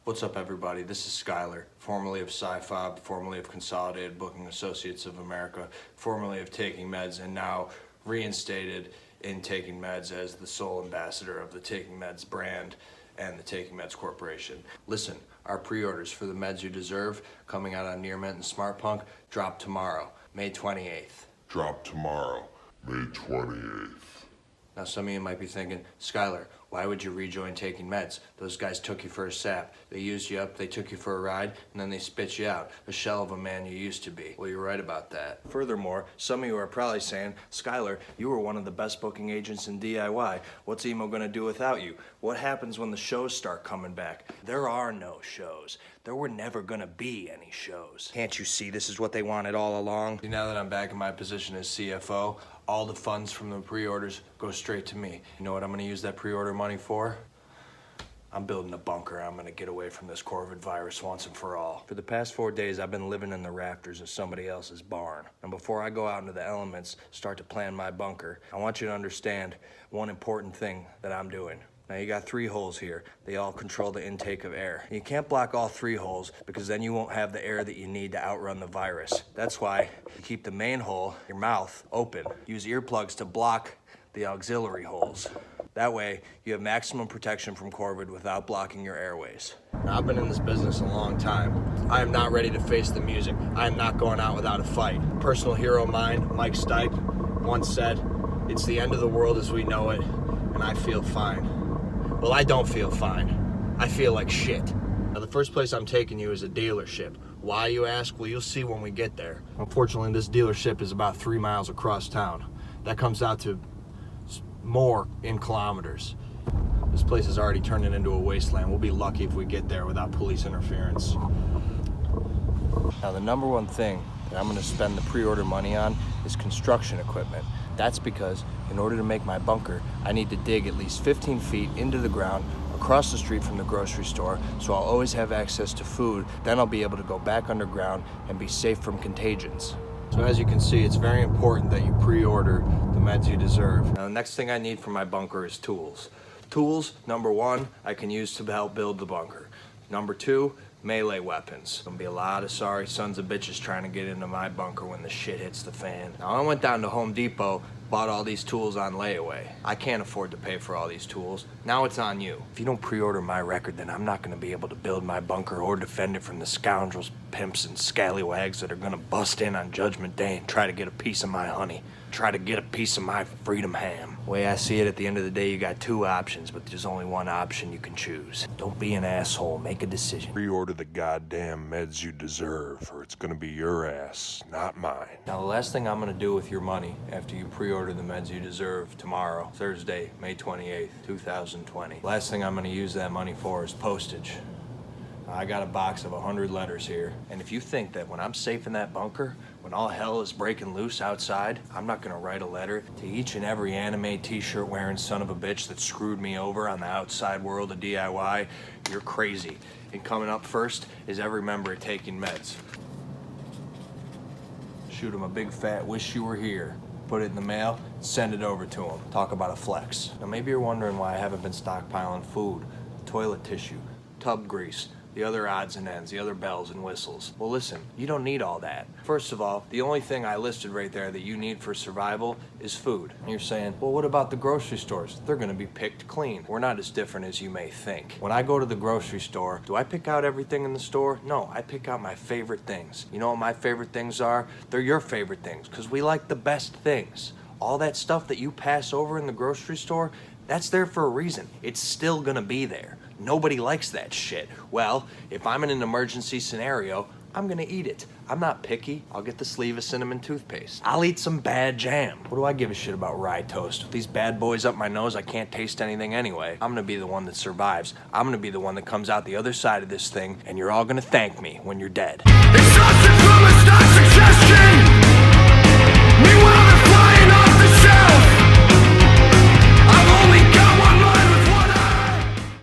What's up, everybody? This is Skyler, formerly of Sci-Fob, formerly of Consolidated Booking Associates of America, formerly of Taking Meds, and now reinstated in Taking Meds as the sole ambassador of the Taking Meds brand and the Taking Meds Corporation. Listen, our pre-orders for the Meds You Deserve, coming out on Near Mint and Smart Punk, drop tomorrow, May 28th. Drop tomorrow, May 28th. Now some of you might be thinking, Skyler, why would you rejoin Taking Meds? Those guys took you for a sap. They used you up, they took you for a ride, and then they spit you out, a shell of a man you used to be. Well, you're right about that. Furthermore, some of you are probably saying, Skyler, you were one of the best booking agents in DIY. What's emo gonna do without you? What happens when the shows start coming back? There are no shows. There were never gonna be any shows. Can't you see this is what they wanted all along? Now that I'm back in my position as CFO, all the funds from the pre-orders go straight to me. You know what I'm gonna use that pre-order money for? I'm building a bunker. I'm gonna get away from this COVID virus once and for all. For the past 4 days, I've been living in the rafters of somebody else's barn. And before I go out into the elements, start to plan my bunker, I want you to understand one important thing that I'm doing. Now you got 3 holes here. They all control the intake of air. You can't block all 3 holes because then you won't have the air that you need to outrun the virus. That's why you keep the main hole, your mouth, open. Use earplugs to block the auxiliary holes. That way, you have maximum protection from COVID without blocking your airways. Now, I've been in this business a long time. I am not ready to face the music. I am not going out without a fight. Personal hero of mine, Mike Stipe, once said, "It's the end of the world as we know it, and I feel fine." Well, I don't feel fine. I feel like shit. Now, the first place I'm taking you is a dealership. Why, you ask? Well, you'll see when we get there. Unfortunately, this dealership is about 3 miles across town. That comes out to more in kilometers. This place is already turning into a wasteland. We'll be lucky if we get there without police interference. Now, the number one thing that I'm gonna spend the pre-order money on is construction equipment. That's because in order to make my bunker, I need to dig at least 15 feet into the ground across the street from the grocery store, so I'll always have access to food. Then I'll be able to go back underground and be safe from contagions. So as you can see, it's very important that you pre-order the Meds You Deserve. Now, the next thing I need for my bunker is tools. Tools, number 1, I can use to help build the bunker. Number 2, melee weapons. Gonna be a lot of sorry sons of bitches trying to get into my bunker when the shit hits the fan. Now, I went down to Home Depot, bought all these tools on layaway. I can't afford to pay for all these tools. Now it's on you. If you don't pre-order my record, then I'm not gonna be able to build my bunker or defend it from the scoundrels, pimps, and scallywags that are gonna bust in on Judgment Day and try to get a piece of my honey. Try to get a piece of my freedom ham. The way I see it, at the end of the day, you got 2 options, but there's only one option you can choose. Don't be an asshole, make a decision. Pre-order the goddamn meds you deserve, or it's gonna be your ass, not mine. Now, the last thing I'm gonna do with your money after you pre-order the Meds You Deserve tomorrow, Thursday, May 28th, 2020. Last thing I'm gonna use that money for is postage. I got a box of 100 letters here, and if you think that when I'm safe in that bunker, when all hell is breaking loose outside, I'm not gonna write a letter to each and every anime t-shirt wearing son of a bitch that screwed me over on the outside world of DIY, you're crazy. And coming up first is every member of Taking Meds. Shoot him a big fat wish you were here. Put it in the mail, send it over to him. Talk about a flex. Now maybe you're wondering why I haven't been stockpiling food, toilet tissue, tub grease, the other odds and ends, the other bells and whistles. Well, listen, you don't need all that. First of all, the only thing I listed right there that you need for survival is food. And you're saying, well, what about the grocery stores? They're gonna be picked clean. We're not as different as you may think. When I go to the grocery store, do I pick out everything in the store? No, I pick out my favorite things. You know what my favorite things are? They're your favorite things, because we like the best things. All that stuff that you pass over in the grocery store, that's there for a reason. It's still gonna be there. Nobody likes that shit. Well, if I'm in an emergency scenario, I'm gonna eat it. I'm not picky. I'll get the sleeve of cinnamon toothpaste. I'll eat some bad jam. What do I give a shit about rye toast? With these bad boys up my nose, I can't taste anything anyway. I'm gonna be the one that survives. I'm gonna be the one that comes out the other side of this thing, and you're all gonna thank me when you're dead. Exhausted from a stock suggestion.